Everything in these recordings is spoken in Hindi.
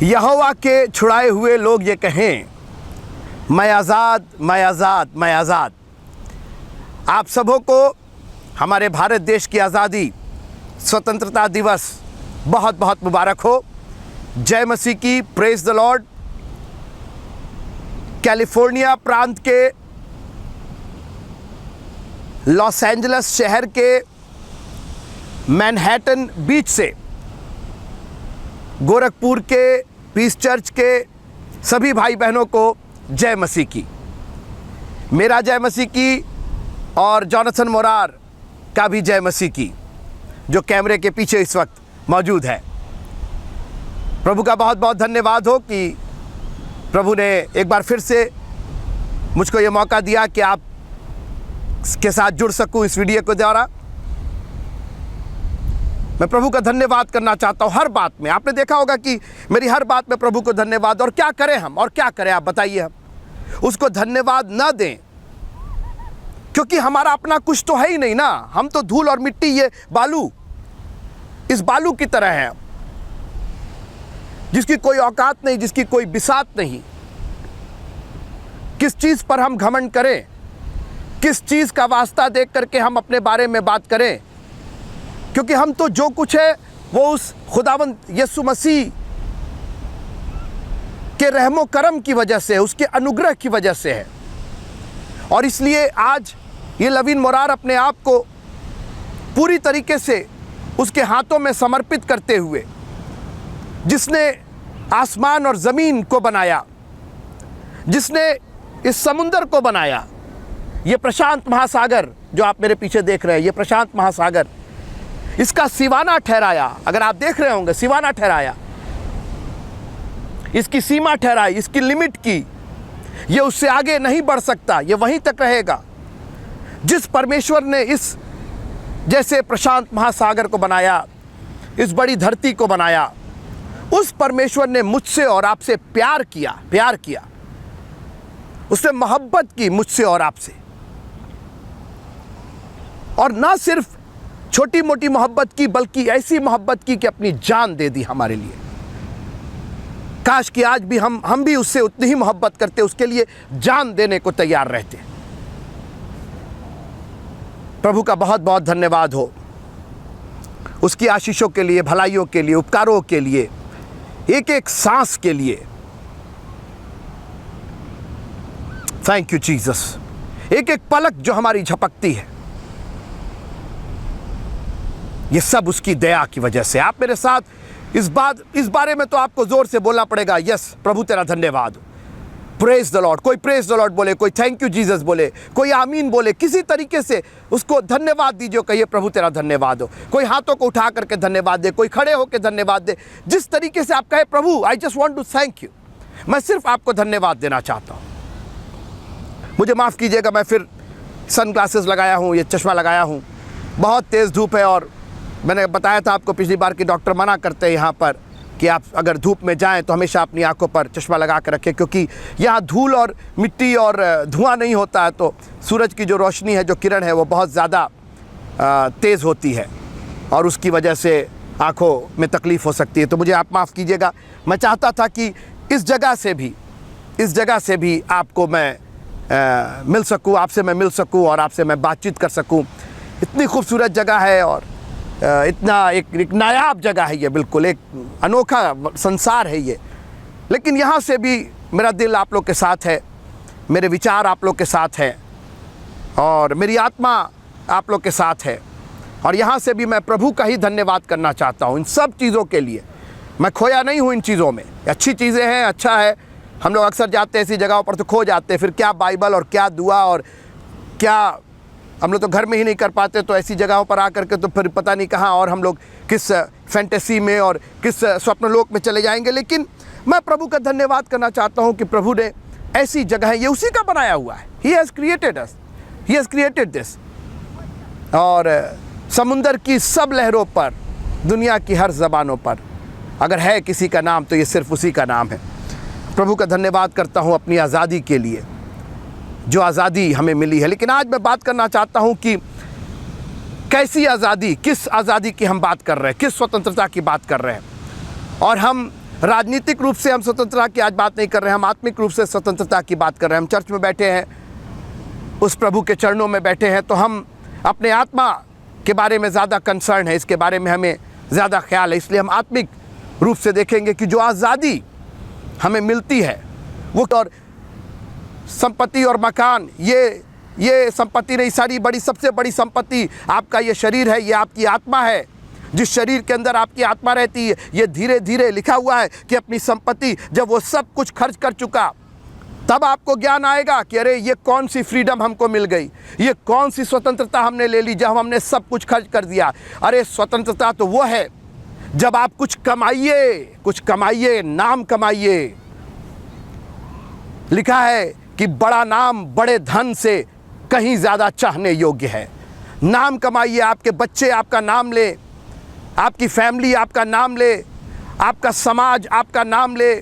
यहोवा के छुड़ाए हुए लोग ये कहें, मैं आज़ाद, मैं आज़ाद, मैं आज़ाद। आप सबों को हमारे भारत देश की आज़ादी, स्वतंत्रता दिवस बहुत बहुत मुबारक हो। जय मसीह की, प्रेज द लॉर्ड। कैलिफोर्निया प्रांत के लॉस एंजल्स शहर के मैनहट्टन बीच से गोरखपुर के पीस चर्च के सभी भाई बहनों को जय मसीह की। मेरा जय मसीह की और जॉनसन मोरार का भी जय मसीह की, जो कैमरे के पीछे इस वक्त मौजूद है। प्रभु का बहुत बहुत धन्यवाद हो कि प्रभु ने एक बार फिर से मुझको ये मौका दिया कि आप के साथ जुड़ सकूं इस वीडियो के द्वारा। मैं प्रभु का धन्यवाद करना चाहता हूँ हर बात में। आपने देखा होगा कि मेरी हर बात में प्रभु को धन्यवाद। और क्या करें हम, और क्या करें आप बताइए। हम उसको धन्यवाद न दें क्योंकि हमारा अपना कुछ तो है ही नहीं ना। हम तो धूल और मिट्टी, ये बालू, इस बालू की तरह है, जिसकी कोई औकात नहीं, जिसकी कोई बिसात नहीं। किस चीज़ पर हम घमंड करें, किस चीज़ का वास्ता देख करके हम अपने बारे में बात करें, क्योंकि हम तो जो कुछ है वो उस खुदावंद यीशु मसीह के रहमो करम की वजह से, उसके अनुग्रह की वजह से है। और इसलिए आज ये लवीन मोरार अपने आप को पूरी तरीके से उसके हाथों में समर्पित करते हुए, जिसने आसमान और ज़मीन को बनाया, जिसने इस समुंदर को बनाया, ये प्रशांत महासागर जो आप मेरे पीछे देख रहे हैं, ये प्रशांत महासागर, इसका सीवाना ठहराया। अगर आप देख रहे होंगे, सीवाना ठहराया, इसकी सीमा ठहराई, इसकी लिमिट की। ये उससे आगे नहीं बढ़ सकता, ये वहीं तक रहेगा। जिस परमेश्वर ने इस जैसे प्रशांत महासागर को बनाया, इस बड़ी धरती को बनाया, उस परमेश्वर ने मुझसे और आपसे प्यार किया। उसने मोहब्बत की मुझसे और आपसे। और ना सिर्फ छोटी मोटी मोहब्बत की, बल्कि ऐसी मोहब्बत की कि अपनी जान दे दी हमारे लिए। काश कि आज भी हम भी उससे उतनी ही मोहब्बत करते, उसके लिए जान देने को तैयार रहते। प्रभु का बहुत बहुत धन्यवाद हो उसकी आशीषों के लिए, भलाइयों के लिए, उपकारों के लिए, एक एक सांस के लिए। Thank you Jesus. एक एक पलक जो हमारी झपकती है, ये सब उसकी दया की वजह से। आप मेरे साथ इस बारे में तो आपको जोर से बोलना पड़ेगा, यस प्रभु तेरा धन्यवाद, प्रेज द लॉर्ड। कोई प्रेज द लॉर्ड बोले, कोई थैंक यू जीसस बोले, कोई आमीन बोले, किसी तरीके से उसको धन्यवाद दीजिए, कहिए प्रभु तेरा धन्यवाद हो। कोई हाथों को उठा करके धन्यवाद दे, कोई खड़े होकर धन्यवाद दे। जिस तरीके से आप कहे, प्रभु I just want to thank you, मैं सिर्फ आपको धन्यवाद देना चाहता हूँ। मुझे माफ़ कीजिएगा, मैं फिर सन ग्लासेस लगाया हूँ, ये चश्मा लगाया हूँ। बहुत तेज़ धूप है और मैंने बताया था आपको पिछली बार कि डॉक्टर मना करते हैं यहाँ पर कि आप अगर धूप में जाएं तो हमेशा अपनी आंखों पर चश्मा लगा कर रखें, क्योंकि यहाँ धूल और मिट्टी और धुआं नहीं होता है, तो सूरज की जो रोशनी है, जो किरण है, वो बहुत ज़्यादा तेज़ होती है और उसकी वजह से आंखों में तकलीफ़ हो सकती है। तो मुझे आप माफ़ कीजिएगा। मैं चाहता था कि इस जगह से भी आपको मैं मिल सकूँ, आपसे मैं मिल सकूँ और आपसे मैं बातचीत कर सकूँ। इतनी खूबसूरत जगह है और इतना एक नायाब जगह है ये, बिल्कुल एक अनोखा संसार है ये। लेकिन यहाँ से भी मेरा दिल आप लोग के साथ है, मेरे विचार आप लोग के साथ हैं और मेरी आत्मा आप लोग के साथ है। और यहाँ से भी मैं प्रभु का ही धन्यवाद करना चाहता हूँ इन सब चीज़ों के लिए। मैं खोया नहीं हूँ इन चीज़ों में। अच्छी चीज़ें हैं, अच्छा है। हम लोग अक्सर जाते हैं ऐसी जगहों पर तो खो जाते हैं, फिर क्या बाइबल और क्या दुआ और क्या हम लोग तो घर में ही नहीं कर पाते, तो ऐसी जगहों पर आकर के तो फिर पता नहीं कहाँ और हम लोग किस फैंटेसी में और किस स्वप्न लोक में चले जाएंगे। लेकिन मैं प्रभु का धन्यवाद करना चाहता हूँ कि प्रभु ने ऐसी जगह है, ये उसी का बनाया हुआ है। He has created us, he has created this. और समुंदर की सब लहरों पर, दुनिया की हर ज़बानों पर अगर है किसी का नाम तो ये सिर्फ उसी का नाम है। प्रभु का धन्यवाद करता हूँ अपनी आज़ादी के लिए, जो आज़ादी हमें मिली है। लेकिन आज मैं बात करना चाहता हूँ कि कैसी आज़ादी, किस आज़ादी की हम बात कर रहे हैं, किस स्वतंत्रता की बात कर रहे हैं। और हम राजनीतिक रूप से हम स्वतंत्रता की आज बात नहीं कर रहे हैं, हम आत्मिक रूप से स्वतंत्रता की बात कर रहे हैं। हम चर्च में बैठे हैं, उस प्रभु के चरणों में बैठे हैं, तो हम अपने आत्मा के बारे में ज़्यादा कंसर्न है, इसके बारे में हमें ज़्यादा ख्याल है। इसलिए हम आत्मिक रूप से देखेंगे कि जो आज़ादी हमें मिलती है वो, और संपत्ति और मकान, ये संपत्ति नहीं, सारी बड़ी सबसे बड़ी संपत्ति आपका ये शरीर है, ये आपकी आत्मा है। जिस शरीर के अंदर आपकी आत्मा रहती है, ये धीरे धीरे लिखा हुआ है कि अपनी संपत्ति जब वो सब कुछ खर्च कर चुका, तब आपको ज्ञान आएगा कि अरे ये कौन सी फ्रीडम हमको मिल गई, ये कौन सी स्वतंत्रता हमने ले ली जब हमने सब कुछ खर्च कर दिया। अरे स्वतंत्रता तो वो है जब आप कुछ कमाइए, नाम कमाइए। लिखा है कि बड़ा नाम बड़े धन से कहीं ज़्यादा चाहने योग्य है। नाम कमाइए, आपके बच्चे आपका नाम ले, आपकी फैमिली आपका नाम ले, आपका समाज आपका नाम ले,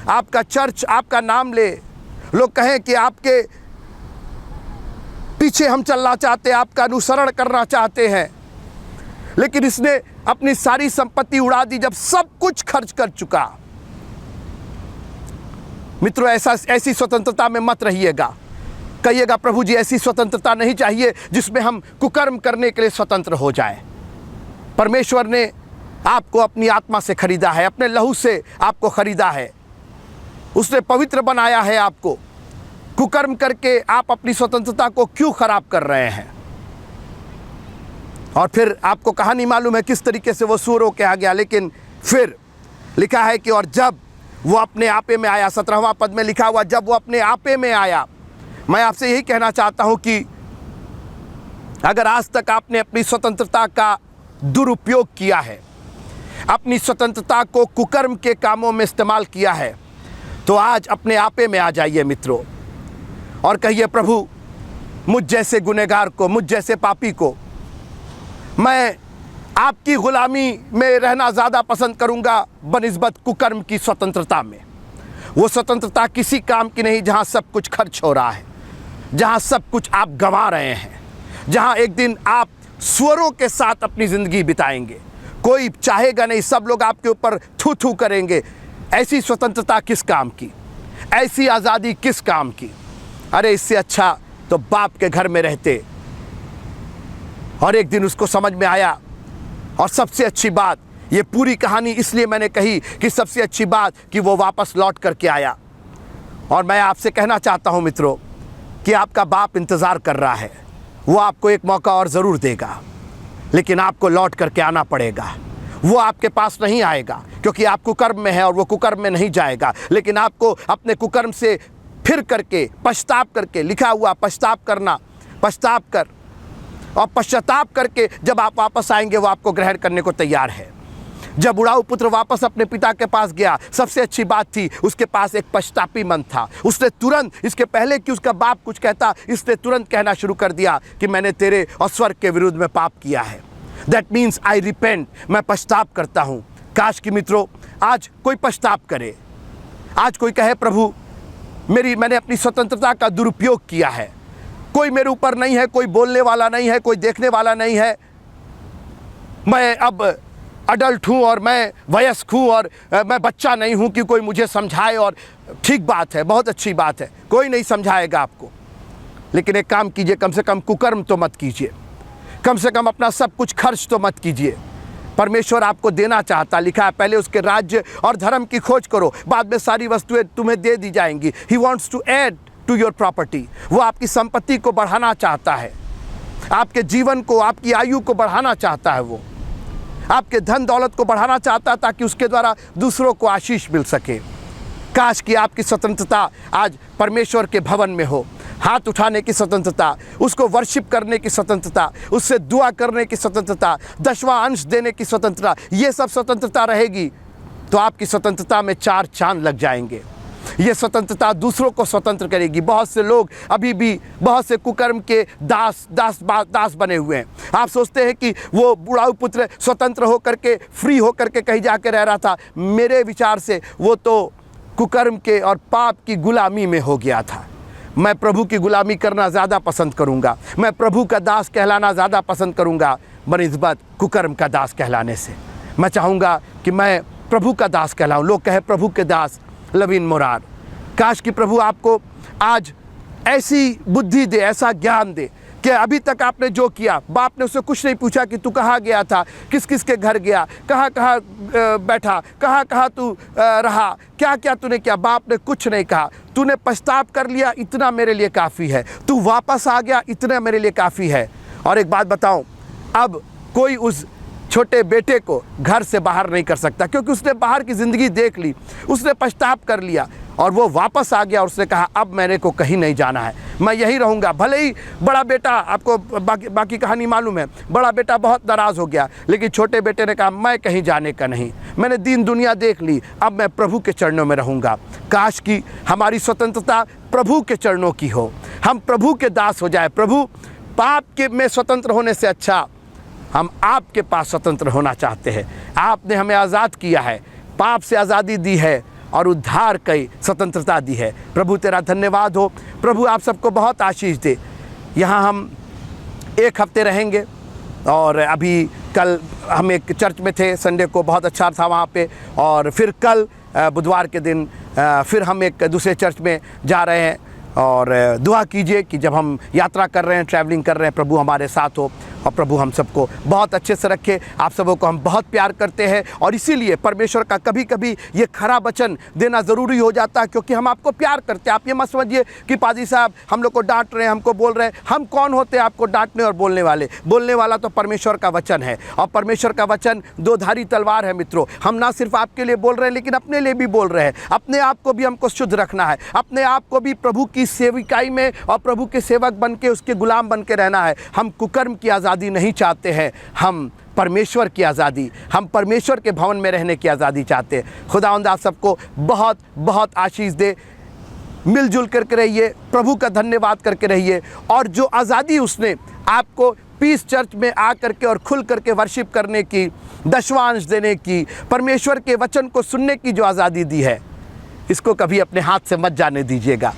आपका चर्च आपका नाम ले। लोग कहें कि आपके पीछे हम चलना चाहते हैं, आपका अनुसरण करना चाहते हैं, लेकिन इसने अपनी सारी संपत्ति उड़ा दी जब सब कुछ खर्च कर चुका। मित्रों, ऐसी स्वतंत्रता में मत रहिएगा। कहिएगा प्रभु जी ऐसी स्वतंत्रता नहीं चाहिए जिसमें हम कुकर्म करने के लिए स्वतंत्र हो जाए। परमेश्वर ने आपको अपनी आत्मा से खरीदा है, अपने लहू से आपको खरीदा है, उसने पवित्र बनाया है आपको। कुकर्म करके आप अपनी स्वतंत्रता को क्यों खराब कर रहे हैं? और फिर आपको कहानी मालूम है किस तरीके से वो सूरों के आ गया। लेकिन फिर लिखा है कि और जब वो अपने आपे में आया, 17वां पद में लिखा हुआ, जब वो अपने आपे में आया। मैं आपसे यही कहना चाहता हूं कि अगर आज तक आपने अपनी स्वतंत्रता का दुरुपयोग किया है, अपनी स्वतंत्रता को कुकर्म के कामों में इस्तेमाल किया है, तो आज अपने आपे में आ जाइए मित्रों, और कहिए प्रभु मुझ जैसे गुनहगार को, मुझ जैसे पापी को, मैं आपकी गुलामी में रहना ज़्यादा पसंद करूंगा बनिस्बत कुकर्म की स्वतंत्रता में। वो स्वतंत्रता किसी काम की नहीं जहां सब कुछ खर्च हो रहा है, जहां सब कुछ आप गंवा रहे हैं, जहां एक दिन आप सुअरों के साथ अपनी ज़िंदगी बिताएंगे। कोई चाहेगा नहीं, सब लोग आपके ऊपर थू थू करेंगे। ऐसी स्वतंत्रता किस काम की, ऐसी आज़ादी किस काम की? अरे इससे अच्छा तो बाप के घर में रहते। और एक दिन उसको समझ में आया। और सबसे अच्छी बात, ये पूरी कहानी इसलिए मैंने कही कि सबसे अच्छी बात कि वो वापस लौट करके आया। और मैं आपसे कहना चाहता हूं मित्रों कि आपका बाप इंतज़ार कर रहा है। वो आपको एक मौका और ज़रूर देगा, लेकिन आपको लौट करके आना पड़ेगा। वो आपके पास नहीं आएगा क्योंकि आप कुकर्म में है और वो कुकर्म में नहीं जाएगा, लेकिन आपको अपने कुकर्म से फिर करके पश्चाताप करके, लिखा हुआ पश्चाताप करना, पश्चाताप कर और पश्चाताप करके जब आप वापस आएंगे वो आपको ग्रहण करने को तैयार है। जब उड़ाऊ पुत्र वापस अपने पिता के पास गया, सबसे अच्छी बात थी उसके पास एक पश्चातापी मन था। उसने तुरंत, इसके पहले कि उसका बाप कुछ कहता, इसने तुरंत कहना शुरू कर दिया कि मैंने तेरे और स्वर्ग के विरुद्ध में पाप किया है। दैट मीन्स आई रिपेंट, मैं पश्चाताप करता हूँ। काश कि मित्रों आज कोई पश्चाताप करे, आज कोई कहे प्रभु मैंने अपनी स्वतंत्रता का दुरुपयोग किया है, कोई मेरे ऊपर नहीं है, कोई बोलने वाला नहीं है, कोई देखने वाला नहीं है, मैं अब अडल्ट हूँ और मैं वयस्क हूँ और मैं बच्चा नहीं हूँ कि कोई मुझे समझाए। और ठीक बात है, बहुत अच्छी बात है, कोई नहीं समझाएगा आपको, लेकिन एक काम कीजिए, कम से कम कुकर्म तो मत कीजिए, कम से कम अपना सब कुछ खर्च तो मत कीजिए। परमेश्वर आपको देना चाहता, लिखा है पहले उसके राज्य और धर्म की खोज करो, बाद में सारी वस्तुएं तुम्हें दे दी जाएंगी। He wants to add to your property, वो आपकी संपत्ति को बढ़ाना चाहता है, आपके जीवन को, आपकी आयु को बढ़ाना चाहता है, वो आपके धन दौलत को बढ़ाना चाहता है ताकि उसके द्वारा दूसरों को आशीष मिल सके। काश कि आपकी स्वतंत्रता आज परमेश्वर के भवन में हो, हाथ उठाने की स्वतंत्रता, उसको वर्शिप करने की स्वतंत्रता, उससे दुआ करने की स्वतंत्रता, 10वां अंश देने की स्वतंत्रता, ये सब स्वतंत्रता रहेगी तो आपकी स्वतंत्रता में 4 चांद लग जाएंगे। ये स्वतंत्रता दूसरों को स्वतंत्र करेगी। बहुत से लोग अभी भी बहुत से कुकर्म के दास बने हुए हैं। आप सोचते हैं कि वो बुढ़ाऊ पुत्र स्वतंत्र होकर के, फ्री होकर के कहीं जाके रह रहा था। मेरे विचार से वो तो कुकर्म के और पाप की गुलामी में हो गया था। मैं प्रभु की गुलामी करना ज़्यादा पसंद करूँगा, मैं प्रभु का दास कहलाना ज़्यादा पसंद करूँगा बनिस्बत कुकर्म का दास कहलाने से। मैं चाहूँगा कि मैं प्रभु का दास कहलाऊं, लोग कहे प्रभु के दास लवीन मोरार। काश कि प्रभु आपको आज ऐसी बुद्धि दे, ऐसा ज्ञान दे कि अभी तक आपने जो किया, बाप ने उससे कुछ नहीं पूछा कि तू कहाँ गया था, किस किस के घर गया, कहाँ कहाँ बैठा, कहाँ कहाँ तू रहा, क्या क्या तूने किया। बाप ने कुछ नहीं कहा, तूने पछताप कर लिया, इतना मेरे लिए काफ़ी है। तू वापस आ गया, इतना मेरे लिए काफ़ी है। और एक बात बताऊं, अब कोई उस छोटे बेटे को घर से बाहर नहीं कर सकता, क्योंकि उसने बाहर की ज़िंदगी देख ली, उसने पछताप कर लिया और वो वापस आ गया और उसने कहा अब मेरे को कहीं नहीं जाना है, मैं यहीं रहूँगा। भले ही बड़ा बेटा, आपको बाकी कहानी मालूम है, बड़ा बेटा बहुत नाराज़ हो गया, लेकिन छोटे बेटे ने कहा मैं कहीं जाने का नहीं, मैंने दीन दुनिया देख ली, अब मैं प्रभु के चरणों में रहूँगा। काश कि हमारी स्वतंत्रता प्रभु के चरणों की हो, हम प्रभु के दास हो जाए। प्रभु पाप के में स्वतंत्र होने से अच्छा हम आपके पास स्वतंत्र होना चाहते हैं। आपने हमें आज़ाद किया है, पाप से आज़ादी दी है और उद्धार की स्वतंत्रता दी है। प्रभु तेरा धन्यवाद हो। प्रभु आप सबको बहुत आशीष दे। यहाँ हम एक हफ्ते रहेंगे और अभी कल हम एक चर्च में थे, संडे को बहुत अच्छा था वहाँ पे, और फिर कल बुधवार के दिन फिर हम एक दूसरे चर्च में जा रहे हैं। और दुआ कीजिए कि जब हम यात्रा कर रहे हैं, ट्रैवलिंग कर रहे हैं, प्रभु हमारे साथ हो और प्रभु हम सबको बहुत अच्छे से रखे। आप सबों को हम बहुत प्यार करते हैं और इसीलिए परमेश्वर का कभी कभी ये खरा वचन देना ज़रूरी हो जाता है, क्योंकि हम आपको प्यार करते हैं। आप ये मत समझिए कि पादी साहब हम लोग को डांट रहे हैं, हमको बोल रहे हैं। हम कौन होते हैं आपको डांटने और बोलने वाले? बोलने वाला तो परमेश्वर का वचन है, और परमेश्वर का वचन दो धारी तलवार है मित्रों। हम ना सिर्फ आपके लिए बोल रहे हैं, लेकिन अपने लिए भी बोल रहे हैं। अपने आप को भी हमको शुद्ध रखना है, अपने आप को भी प्रभु की सेविकाई में और प्रभु के सेवक बन के, उसके गुलाम बन के रहना है। हम कुकर्म की आज़ादी नहीं चाहते हैं, हम परमेश्वर की आज़ादी, हम परमेश्वर के भवन में रहने की आज़ादी चाहते हैं। खुदावंद आप सबको बहुत बहुत आशीष दे। मिलजुल करके रहिए, प्रभु का धन्यवाद करके रहिए, और जो आज़ादी उसने आपको पीस चर्च में आ करके और खुल करके वर्शिप करने की, दशवांश देने की, परमेश्वर के वचन को सुनने की जो आज़ादी दी है, इसको कभी अपने हाथ से मत जाने दीजिएगा।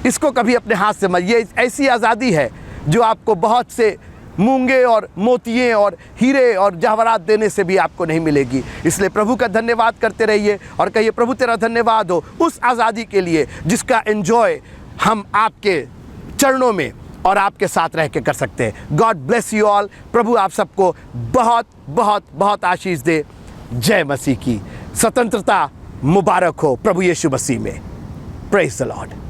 इसको कभी अपने हाथ से मत, ये ऐसी आज़ादी है जो आपको बहुत से मूंगे और मोतिये और हीरे और जवाहरात देने से भी आपको नहीं मिलेगी। इसलिए प्रभु का धन्यवाद करते रहिए और कहिए प्रभु तेरा धन्यवाद हो उस आज़ादी के लिए जिसका एंजॉय हम आपके चरणों में और आपके साथ रह के कर सकते हैं। God bless you all. प्रभु आप सबको बहुत बहुत बहुत आशीष दे। जय मसीह की। स्वतंत्रता मुबारक हो प्रभु यीशु मसीह में। Praise the Lord.